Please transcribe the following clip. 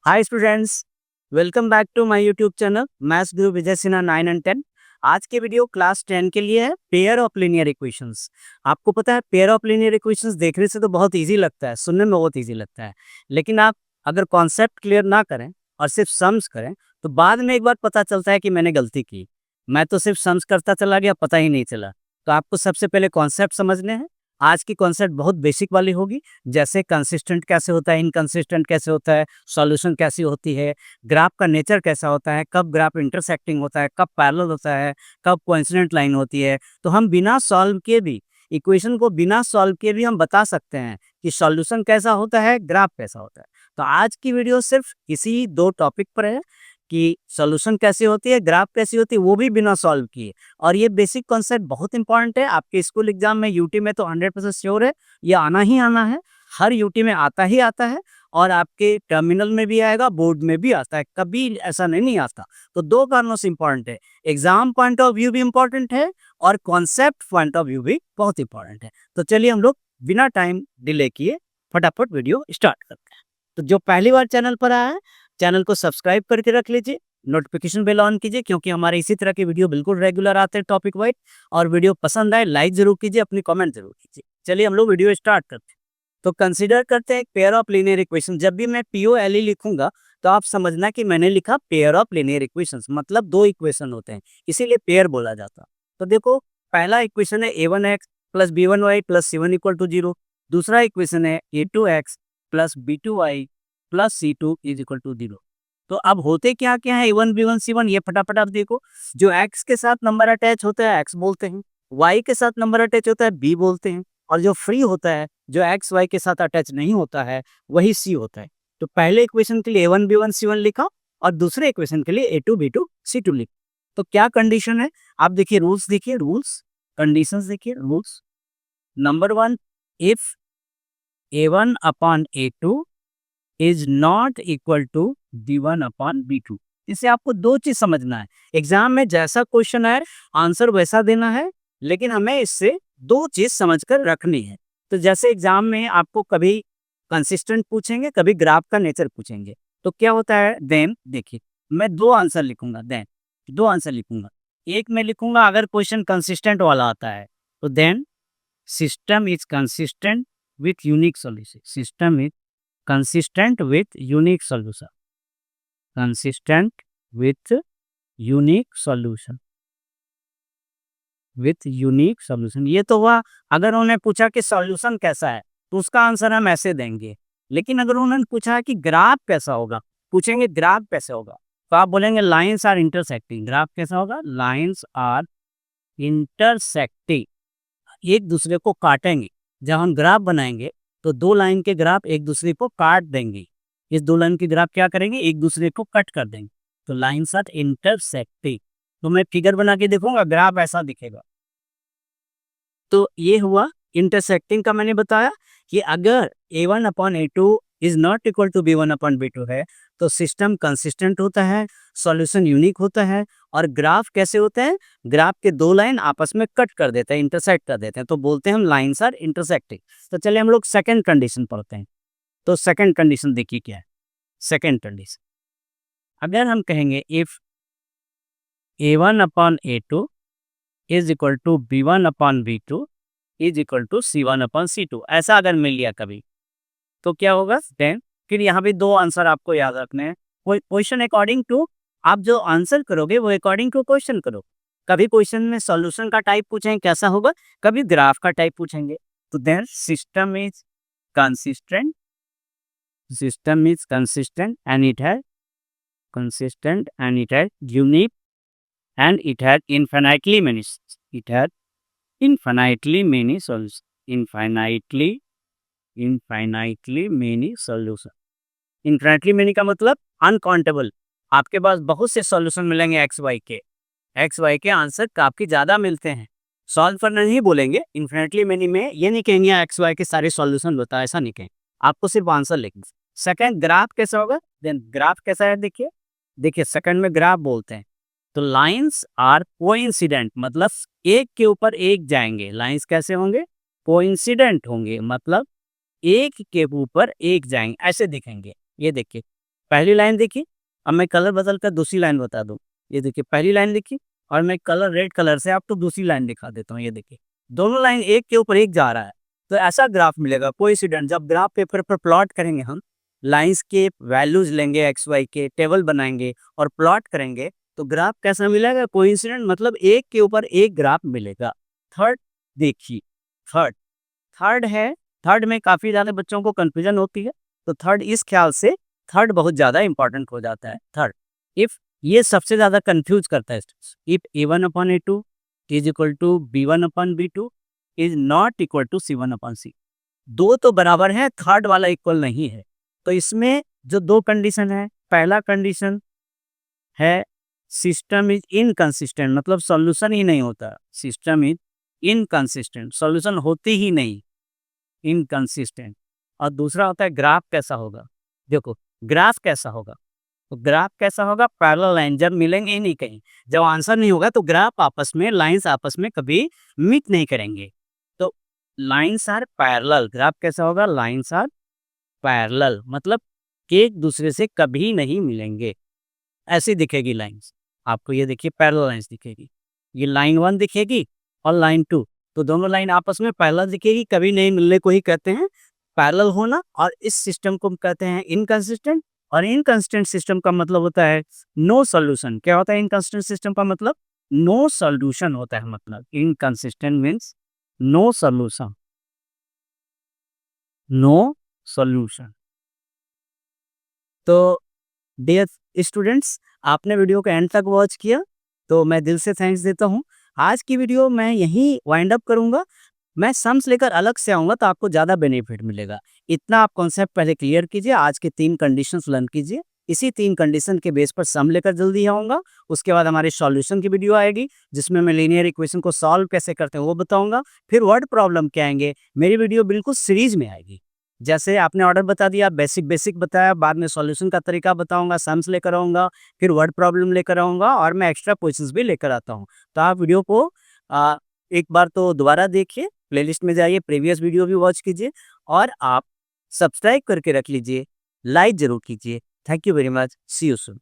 Hi students, welcome back to my YouTube channel maths Guru Vijay Sinha 9 and 10। आज की video class 10 के लिए है पेयर ऑफ लीनियर इक्वेशंस। आपको पता है पेयर ऑफ लीनियर इक्वेशंस देखने से तो बहुत इजी लगता है, सुनने में बहुत इजी लगता है, लेकिन आप अगर कॉन्सेप्ट क्लियर ना करें और सिर्फ सम्स करें तो बाद में एक बार पता चलता है कि मैंने गलती की। मैं तो सिर्फ सम्स करता चला गया, पता ही नहीं चला। तो आपको सबसे पहले कॉन्सेप्ट समझने हैं। आज की कॉन्सेप्ट बहुत बेसिक वाली होगी, जैसे कंसिस्टेंट कैसे होता है, इनकंसिस्टेंट कैसे होता है, सॉल्यूशन कैसी होती है, ग्राफ का नेचर कैसा होता है, कब ग्राफ इंटरसेक्टिंग होता है, कब पैरेलल होता है, कब कोइंसिडेंट लाइन होती है। तो हम बिना सॉल्व किए भी इक्वेशन को बिना सॉल्व किए भी हम बता सकते हैं कि सॉल्यूशन कैसा होता है, ग्राफ कैसा होता है। तो आज की वीडियो सिर्फ इसी दो टॉपिक पर है कि सॉल्यूशन कैसी होती है, ग्राफ कैसी होती है, वो भी बिना सॉल्व किए। और ये बेसिक कॉन्सेप्ट बहुत इंपॉर्टेंट है। आपके स्कूल एग्जाम में यूटी में तो 100% श्योर है ये आना ही आना है। हर यूटी में आता ही आता है और आपके टर्मिनल में भी आएगा, बोर्ड में भी आता है, कभी ऐसा नहीं आता। तो दो कारणों से इंपॉर्टेंट है, एग्जाम पॉइंट ऑफ व्यू भी इंपॉर्टेंट है और कॉन्सेप्ट पॉइंट ऑफ व्यू भी बहुत इंपॉर्टेंट है। तो चलिए हम लोग बिना टाइम डिले किए फटाफट वीडियो स्टार्ट करते हैं। तो जो पहली बार चैनल पर आया है, चैनल को सब्सक्राइब करके रख लीजिए, नोटिफिकेशन बेल ऑन कीजिए, क्योंकि हमारे इसी तरह के वीडियो बिल्कुल रेगुलर आते हैं टॉपिक वाइज। और वीडियो पसंद आए लाइक जरूर कीजिए, अपनी कमेंट जरूर कीजिए। चलिए हम लोग वीडियो स्टार्ट करते हैं। तो कंसीडर करते हैं एक पेयर ऑफ लीनियर इक्वेशन। जब भी मैं POLE लिखूंगा तो आप समझना कि मैंने लिखा पेयर ऑफ लीनियर इक्वेशंस, मतलब दो इक्वेशन होते हैं, इसीलिए पेयर बोला जाता। तो देखो, पहला इक्वेशन है a1x plus b1y plus c1 equal to 0। दूसरा इक्वेशन है a2x plus b2y plus c2 is equal to 0। तो अब होते क्या क्या है A1 B1 C1, ये फटाफट आप देखो। जो x के साथ नंबर अटैच होता है x बोलते हैं, y के साथ नंबर अटैच होता है b बोलते हैं, और जो फ्री होता है, जो x y के साथ अटैच नहीं होता है, वही c होता है। तो पहले इक्वेशन के लिए A1 B1 C1 लिखा और दूसरे इक्वेशन के लिए A2 B2 C2 लिखा। तो क्या कंडीशन है आप देखिए, रूल्स देखिए, रूल्स कंडीशंस देखिए, rules. Number 1, if A1 upon A2 is not equal to B1 upon B2। इससे आपको दो चीज समझना है। एग्जाम में जैसा क्वेश्चन है आंसर वैसा देना है, लेकिन हमें इससे दो चीज समझकर रखनी है। तो जैसे एग्जाम में आपको कभी कंसिस्टेंट पूछेंगे, कभी ग्राफ का नेचर पूछेंगे, तो क्या होता है, देन देखिए मैं दो आंसर लिखूंगा, देन दो आंसर लिखूंगा। एक में लिखूंगा अगर क्वेश्चन कंसिस्टेंट वाला आता है तो then system is consistent with unique solution, system is consistent with unique solution, consistent with unique solution, with unique solution। ये तो हुआ अगर उन्होंने पूछा कि सॉल्यूशन कैसा है तो उसका आंसर हम ऐसे देंगे। लेकिन अगर उन्होंने पूछा कि ग्राफ कैसा होगा, पूछेंगे ग्राफ कैसे होगा, तो आप बोलेंगे लाइंस आर इंटरसेक्टिंग। ग्राफ कैसा होगा, लाइंस आर इंटरसेक्टिंग, एक दूसरे को काटेंगे। जब हम ग्राफ बनाएंगे तो दो लाइन के ग्राफ एक दूसरे को काट देंगे, इस दो लाइन के ग्राफ क्या करेंगे, एक दूसरे को कट कर देंगे। तो लाइंस आर इंटरसेक्टिंग। तो मैं फिगर बना के देखूंगा, ग्राफ ऐसा दिखेगा। तो ये हुआ इंटरसेक्टिंग का। मैंने बताया कि अगर A1 upon A2 is not equal to B1 upon B2 है तो सिस्टम कंसिस्टेंट होता है, सॉल्यूशन यूनिक होता है। और ग्राफ कैसे होते हैं, ग्राफ के दो लाइन आपस में कट कर देते हैं, इंटरसेक्ट कर देते हैं, तो बोलते हैं हम लाइंस आर इंटरसेक्टिंग। तो चलिए हम लोग सेकंड कंडीशन पढ़ते हैं। तो सेकंड कंडीशन देखिए क्या है। सेकंड कंडीशन, अगर हम कहेंगे if A1 upon A2 is equal to B1 upon B2 is equal to C1 upon C2, ऐसा अगर मिल गया कभी, तो क्या होगा, देन फिर यहाँ भी दो आंसर आपको याद रखने हैं। क्वेश्चन अकॉर्डिंग टू, आप जो आंसर करोगे वो अकॉर्डिंग टू क्वेश्चन करो। कभी क्वेश्चन में सॉल्यूशन का टाइप पूछेंगे कैसा होगा, कभी ग्राफ का टाइप पूछेंगे। तो then system is consistent, system is consistent and it है consistent and it had unique and it had infinitely many, it had infinitely many solutions, infinitely many solution। infinitely many का मतलब uncountable, आपके पास बहुत से solution मिलेंगे x Y के answer काफी ज्यादा मिलते हैं। सॉल्व करना नहीं बोलेंगे, इन्फिनिटली मेनी में ये नहीं कहेंगे एक्स वाई के सारे सॉल्यूशन बता, ऐसा नहीं कहेंगे, आपको सिर्फ आंसर लिखेंगे। सेकंड, ग्राफ कैसा होगा, देन ग्राफ कैसा है देखिए, देखिए सेकंड में ग्राफ बोलते हैं तो लाइंस आर कोइंसिडेंट, मतलब एक के ऊपर एक जाएंगे। लाइंस कैसे होंगे, कोइंसिडेंट होंगे, मतलब एक के ऊपर एक जाएंगे, ऐसे दिखेंगे। ये देखिए पहली लाइन देखिए, अब मैं कलर बदल कर दूसरी लाइन बता दूँ। ये देखिए पहली लाइन लिखी और मैं कलर रेड कलर से आपको दूसरी लाइन दिखा देता हूँ, ये देखिए। दोनों लाइन एक के ऊपर एक जा रहा है, तो ऐसा ग्राफ मिलेगा कोइंसिडेंट। जब ग्राफ पेपर पर प्लॉट करेंगे हम, लाइन्स के वैल्यूज़ लेंगे एक्स, वाई के, टेबल बनाएँगे और प्लॉट करेंगे, तो ग्राफ कैसा मिलेगा? कोइंसिडेंट, मतलब एक के ऊपर एक ग्राफ मिलेगा। थर्ड देखिए, थर्ड थर्ड है, थर्ड में काफ़ी ज़्यादा बच्चों को कन्फ्यूज़न होती है, तो थर्ड इस ख़्याल से थर्ड बहुत ज़्यादा इम्पोर्टेंट हो जाता है। थर्ड, इफ़ ये सबसे ज़्यादा कन्फ्यूज़ करता है students. If A1/A2 is equal to B1/B2 is not equal to C1/C। 2 तो बराबर हैं, थर्ड वाला इक्वल नहीं है। तो इसमें जो 2 कंडीशन है, पहला कंडीशन है सिस्टम इज़ इनकंसिस्टेंट, मतलब सॉल्यूशन ही नहीं होता। सिस्टम इज़ इनकंसिस्टेंट, सॉल्यूशन होती ही नहीं, इनकंसिस्टेंट। और दूसरा होता है ग्राफ कैसा होगा। देखो ग्राफ कैसा होगा, तो ग्राफ कैसा होगा? पैरेलल लाइन जब मिलेंगे ही नहीं कहीं, जब आंसर नहीं होगा तो ग्राफ आपस में, लाइंस आपस में कभी मीट नहीं करेंगे। तो लाइंस आर पैरेलल, ग्राफ कैसा होगा? लाइंस आर पैरेलल, मतलब कि एक दूसरे से कभी नहीं मिलेंगे। ऐसी दिखेगी लाइंस आपको, ये देखिए पैरेलल लाइंस दिखेगी। ये लाइन 1 दिखेगी और लाइन 2, तो दोनों लाइन आपस में पैरेलल दिखेगी, कभी नहीं मिलने को ही कहते हैं पैरेलल होना। और इस सिस्टम को हम कहते हैं इनकंसिस्टेंट। और इनकंसिस्टेंट सिस्टम का मतलब होता है नो सॉल्यूशन। क्या होता है इनकंसिस्टेंट सिस्टम का मतलब? नो सॉल्यूशन होता है, मतलब inconsistent means no solution, no solution. तो डियर स्टूडेंट्स, आपने वीडियो को एंड तक वॉच किया, तो मैं दिल से थैंक्स देता हूँ। आज की वीडियो मैं यहीं वाइंड अप करूँगा। मैं सम्स लेकर अलग से आऊँगा तो आपको ज़्यादा बेनिफिट मिलेगा। इतना आप कॉन्सेप्ट पहले क्लियर कीजिए, आज के 3 कंडीशंस लर्न कीजिए। इसी 3 कंडीशन के बेस पर सम लेकर जल्दी आऊँगा। उसके बाद हमारे सॉल्यूशन की वीडियो आएगी, जिसमें मैं लीनियर इक्वेशन को सॉल्व कैसे करते हैं वो बताऊँगा। फिर वर्ड प्रॉब्लम क्या आएँगे, मेरी वीडियो बिल्कुल सीरीज़ में आएगी। जैसे आपने ऑर्डर बता दिया, बेसिक बताया, बाद में सॉल्यूशन का तरीका बताऊँगा, सम्स लेकर आऊँगा, फिर वर्ड प्रॉब्लम लेकर आऊँगा और मैं एक्स्ट्रा क्वेश्चंस भी लेकर आता हूँ। तो आप वीडियो को एक बार तो दोबारा देखिए, प्लेलिस्ट में जाइए, प्रीवियस वीडियो भी वॉच कीजिए और आप सब्सक्राइब करके रख लीजिए, लाइक ज़रूर कीजिए। Thank you very much, see you soon.